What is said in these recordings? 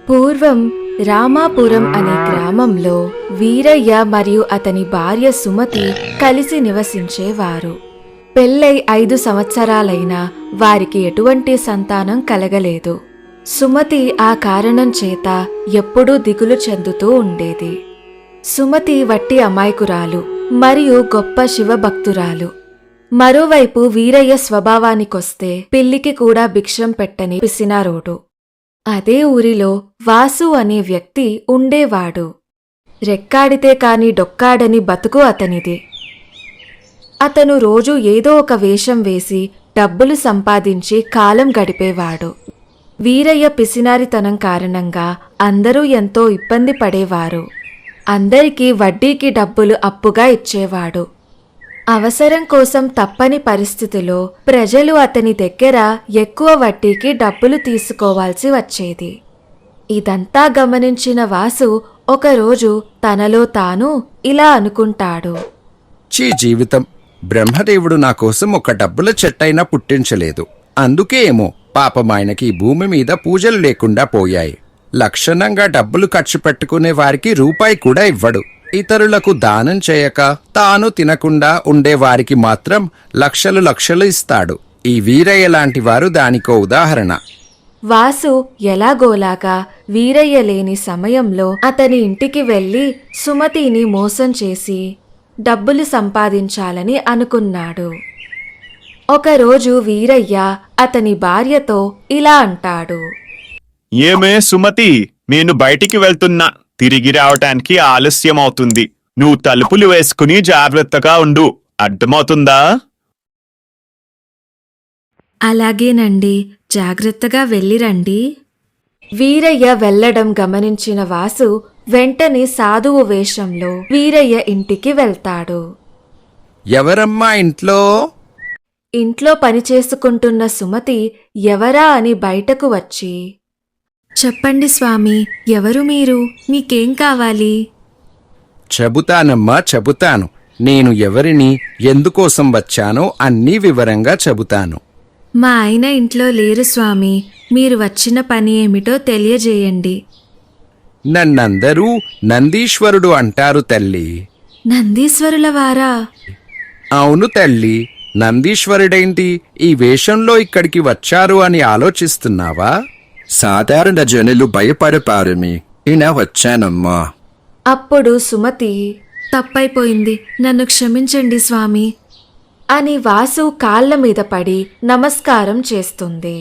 పూర్వం రామాపురం అనే గ్రామంలో వీరయ్య మరియు అతని భార్య సుమతి కలిసి నివసించేవారు. పెళ్ళై 5 సంవత్సరాలైనా వారికి ఎటువంటి సంతానం కలగలేదు. సుమతి ఆ కారణం చేత ఎప్పుడూ దిగులు చెందుతూ ఉండేది. సుమతి వట్టి అమాయకురాలు మరియు గొప్ప శివభక్తురాలు. మరోవైపు వీరయ్య స్వభావానికొస్తే పిల్లికి కూడా భిక్షం పెట్టని పిసినారోడు. అదే ఊరిలో వాసు అనే వ్యక్తి ఉండేవాడు. రెక్కాడితే కాని డొక్కాడని బతుకు అతనిది. అతను రోజూ ఏదో ఒక వేషం వేసి డబ్బులు సంపాదించి కాలం గడిపేవాడు. వీరయ్య పిసినారితనం కారణంగా అందరూ ఎంతో ఇబ్బంది పడేవారు. అందరికీ వడ్డీకి డబ్బులు అప్పుగా ఇచ్చేవాడు. అవసరం కోసం తప్పని పరిస్థితిలో ప్రజలు అతని దగ్గర ఎక్కువ వడ్డీకి డబ్బులు తీసుకోవాల్సి వచ్చేది. ఇదంతా గమనించిన వాసు ఒకరోజు తనలో తాను ఇలా అనుకుంటాడు. చీ జీవితం, బ్రహ్మదేవుడు నా కోసం ఒక డబ్బుల చెట్టైనా పుట్టించలేదు. అందుకే ఏమో పాపం ఆయనకి ఈ భూమి మీద పూజలు లేకుండా పోయాయి. లక్షణంగా డబ్బులు ఖర్చు పెట్టుకునే వారికి రూపాయి కూడా ఇవ్వడు. ఇతరులకు దానం చేయక తాను తినకుండా ఉండేవారికి మాత్రం లక్షలు ఇస్తాడు. ఈ వీరయ్య లాంటి వారు దానికో ఉదాహరణ. వాసు ఎలాగోలాగా వీరయ్య లేని సమయంలో అతని ఇంటికి వెళ్లి సుమతిని మోసం చేసి డబ్బులు సంపాదించాలని అనుకున్నాడు. ఒకరోజు వీరయ్య అతని భార్యతో ఇలా అంటాడు. ఏమే సుమతి, నేను బయటికి వెళ్తున్నా. తిరిగి రావటానికి ఆలస్యమవుతుంది. నువ్వు తలుపులు వేసుకుని జాగ్రత్తగా ఉండు, అర్థమవుతుందా? అలాగేనండి, జాగ్రత్తగా వెళ్ళిరండి. వీరయ్య వెళ్లడం గమనించిన వాసు వెంటనే సాధువు వేషంలో వీరయ్య ఇంటికి వెళ్తాడు. ఎవరమ్మా ఇంట్లో? ఇంట్లో పనిచేసుకుంటున్న సుమతి ఎవరా అని బయటకు వచ్చి, చెప్పండి స్వామి, ఎవరు మీరు? మీకేం కావాలి? చెబుతానమ్మా, చెబుతాను. నేను ఎవరిని, ఎందుకోసం వచ్చానో అన్నీ వివరంగా చెబుతాను. మా ఆయన ఇంట్లో లేరు స్వామి, మీరు వచ్చిన పని ఏమిటో తెలియజేయండి. నన్నందరూ నందీశ్వరుడు అంటారు తల్లి. నందీశ్వరుల వారా? అవును తల్లి. నందీశ్వరుడేంటి ఈ వేషంలో ఇక్కడికి వచ్చారు అని ఆలోచిస్తున్నావా? సాధారణ జనులు భయపడపారమి ఇలా వచ్చానమ్మా. అప్పుడు సుమతి, తప్పైపోయింది, నన్ను క్షమించండి స్వామి అని వాసు కాళ్ల మీద పడి నమస్కారం చేస్తుంది.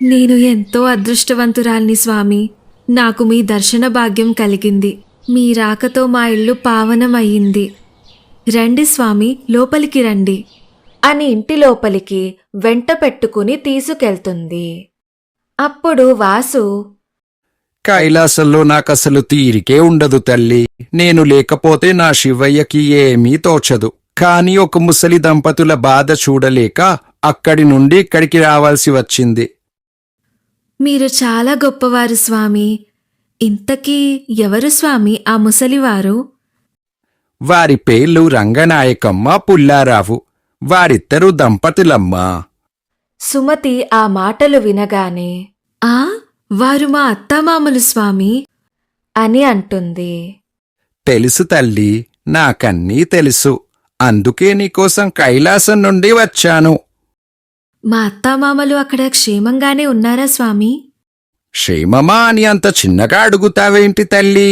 నేను ఎంతో అదృష్టవంతురాల్ని స్వామి. నాకు మీ దర్శన భాగ్యం కలిగింది. మీ రాకతో మా ఇల్లు పావనమయ్యింది. రండి స్వామి, లోపలికి రండి అని ఇంటి లోపలికి వెంట పెట్టుకుని తీసుకెళ్తుంది. అప్పుడు వాసు, కైలాసంలో నాకసలు తీరికే ఉండదు తల్లి. నేను లేకపోతే నా శివయ్యకి ఏమీ తోచదు. కాని ఒక ముసలి దంపతుల బాధ చూడలేక అక్కడి నుండి ఇక్కడికి రావాల్సి వచ్చింది. మీరు చాలా గొప్పవారు స్వామి. ఇంతకీ ఎవరు స్వామి ఆ ముసలివారు? వారి పేర్లు రంగనాయకమ్మ, పుల్లారావు. వారిద్దరూ దంపతులమ్మా. సుమతి ఆ మాటలు వినగానే, ఆ వారు మా అత్తామామలు స్వామి అని అంటుంది. తెలుసు తల్లి, నాకన్నీ తెలుసు. అందుకే నీకోసం కైలాసం నుండి వచ్చాను. మా అత్తామామలు అక్కడ క్షేమంగానే ఉన్నారా స్వామి? క్షేమమా అని అంత చిన్నగా అడుగుతావేంటి తల్లి?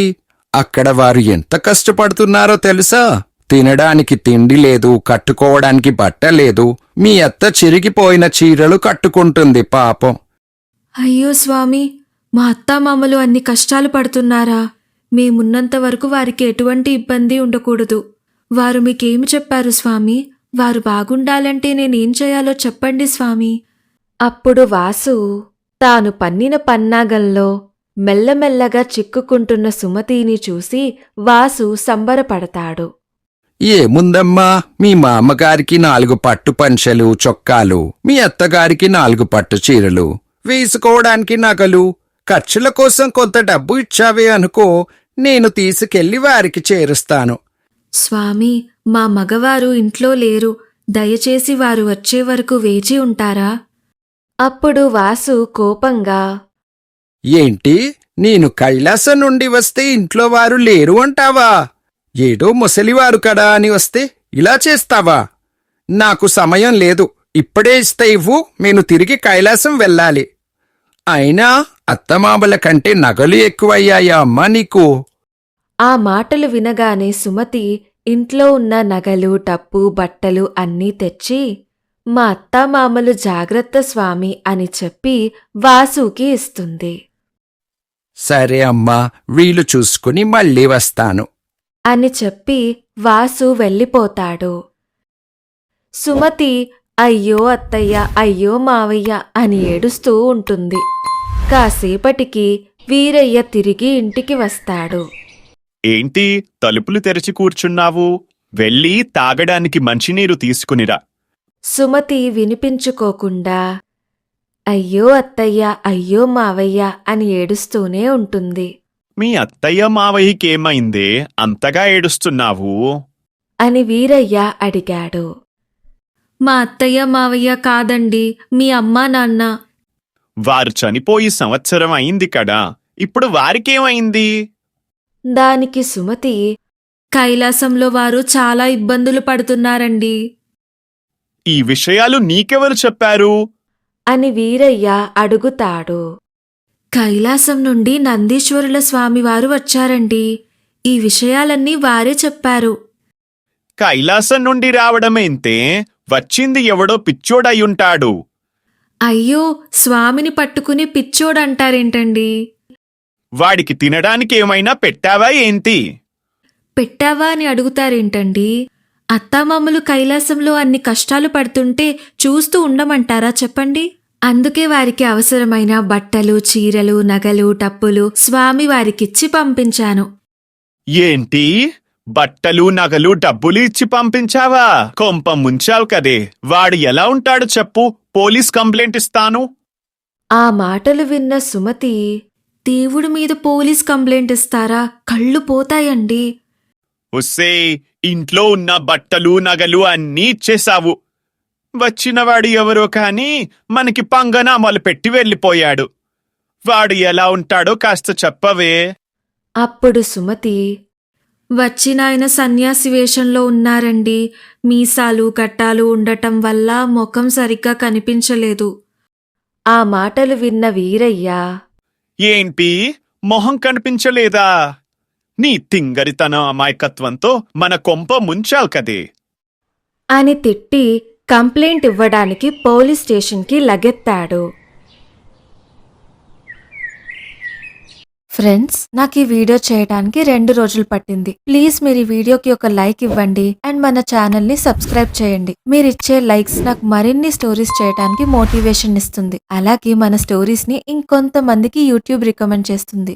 అక్కడ వారు ఎంత కష్టపడుతున్నారో తెలుసా? తినడానికి తిండి లేదు, కట్టుకోవడానికి బట్ట లేదు. మీ అత్త చిరిగిపోయిన చీరలు కట్టుకుంటుంది పాపం. అయ్యో స్వామి, మా అత్తామామలు అన్ని కష్టాలు పడుతున్నారా? మేమున్నంత వరకు వారికి ఎటువంటి ఇబ్బంది ఉండకూడదు. వారు మీకేమి చెప్పారు స్వామి? వారు బాగుండాలంటే నేనేం చేయాలో చెప్పండి స్వామి. అప్పుడు వాసు తాను పన్నిన పన్నాగంలో మెల్లమెల్లగా చిక్కుకుంటున్న సుమతిని చూసి వాసు సంబరపడతాడు. ఏముందమ్మా, మీ మామగారికి 4 పట్టు పంచెలు, చొక్కాలు, మీ అత్తగారికి 4 పట్టు చీరలు, వేసుకోవడానికి నగలు, ఖర్చుల కోసం కొంత డబ్బు ఇచ్చావే అనుకో, నేను తీసుకెళ్లి వారికి చేరుస్తాను. స్వామి, మా మగవారు ఇంట్లో లేరు. దయచేసి వారు వచ్చే వరకు వేచి ఉంటారా? అప్పుడు వాసు కోపంగా, ఏంటి నేను కైలాసం నుండి వస్తే ఇంట్లో వారు లేరు అంటావా? ఏదో ముసలివారు కదా అని వస్తే ఇలా చేస్తావా? నాకు సమయం లేదు. ఇప్పుడే ఇస్తే ఇవ్వు, నేను తిరిగి కైలాసం వెళ్ళాలి. అయినా అత్తమామల కంటే నగలు ఎక్కువయ్యాయా అమ్మా నీకు? ఆ మాటలు వినగానే సుమతి ఇంట్లో ఉన్న నగలు, టప్పు, బట్టలు అన్నీ తెచ్చి, మా అత్తామామలు జాగ్రత్త స్వామి అని చెప్పి వాసుకి ఇస్తుంది. సరే అమ్మా, వీలు చూసుకుని మళ్ళీ వస్తాను అని చెప్పి వాసు వెళ్ళిపోతాడు. సుమతి అయ్యో అత్తయ్య, అయ్యో మావయ్య అని ఏడుస్తూ ఉంటుంది. కాసేపటికి వీరయ్య తిరిగి ఇంటికి వస్తాడు. ఏంటి తలుపులు తెరిచి కూర్చున్నావు? వెళ్ళి తాగడానికి మంచినీరు తీసుకునిరా. సుమతి వినిపించుకోకుండా అయ్యో అత్తయ్య, అయ్యో మావయ్య అని ఏడుస్తూనే ఉంటుంది. మీ అత్తయ్య మావయ్యకేమైందే అంతగా ఏడుస్తున్నావు? అని వీరయ్య అడిగాడు. మా అత్తయ్య మావయ్య కాదండి, మీ అమ్మా నాన్న. వారు చనిపోయి సంవత్సరం అయింది కదా, ఇప్పుడు వారికేమైంది? దానికి సుమతి కైలాసంలో వారు చాలా ఇబ్బందులు పడుతున్నారండి ఈ విషయాలు నీకెవరు చెప్పారు? అని వీరయ్య అడుగుతాడు. కైలాసం నుండి నందీశ్వరుల స్వామివారు వచ్చారండి. ఈ విషయాలన్నీ వారే చెప్పారు. కైలాసం నుండి రావడమేంతే? వచ్చింది ఎవడో పిచ్చోడయ్యుంటాడు. అయ్యో, స్వామిని పట్టుకుని పిచ్చోడంటారేంటండి? వాడికి తినడానికి ఏమైనా పెట్టావా ఏంటి? పెట్టావా అని అడుగుతారేంటండి? అత్తామామలు కైలాసంలో అన్ని కష్టాలు పడుతుంటే చూస్తూ ఉండమంటారా చెప్పండి? అందుకే వారికి అవసరమైన బట్టలు, చీరలు, నగలు, టప్పులు స్వామి వారికిచ్చి పంపించాను. ఏంటి? బట్టలు, నగలు, డబ్బులు ఇచ్చి పంపించావా? కొంప ముంచావు కదే. వాడు ఎలా ఉంటాడు చెప్పు, పోలీస్ కంప్లైంట్ ఇస్తాను. ఆ మాటలు విన్న సుమతి, దేవుడి మీద పోలీస్ కంప్లైంట్ ఇస్తారా? కళ్ళు పోతాయండి. ఒస్సే, ఇంట్లో ఉన్న బట్టలు, నగలు అన్నీ ఇచ్చేశావు. వచ్చినవాడు ఎవరో కాని మనకి పంగనామాలు పెట్టి వెళ్ళిపోయాడు. వాడు ఎలా ఉంటాడో కాస్త చెప్పవే. అప్పుడు సుమతి, వచ్చినాయన సన్యాసి వేషంలో ఉన్నారండి. మీసాలు, గట్టాలు ఉండటం వల్ల ముఖం సరిగ్గా కనిపించలేదు. ఆ మాటలు విన్న వీరయ్య, ఏంటి మొహం కనిపించలేదా? నీ తింగరితన అమాయకత్వంతో మన కొంప ముంచావు కదే అని తిట్టి కంప్లైంట్ ఇవ్వడానికి పోలీస్ స్టేషన్కి లగెత్తాడు. ఫ్రెండ్స్, నాకు ఈ వీడియో చేయడానికి 2 రోజులు పట్టింది. ప్లీజ్ మీరు ఈ వీడియోకి ఒక లైక్ ఇవ్వండి అండ్ మన ఛానల్ ని సబ్స్క్రైబ్ చేయండి. మీరిచ్చే లైక్స్ నాకు మరిన్ని స్టోరీస్ చేయడానికి మోటివేషన్ ఇస్తుంది. అలాగే మన స్టోరీస్ ని ఇంకొంతమందికి యూట్యూబ్ రికమెండ్ చేస్తుంది.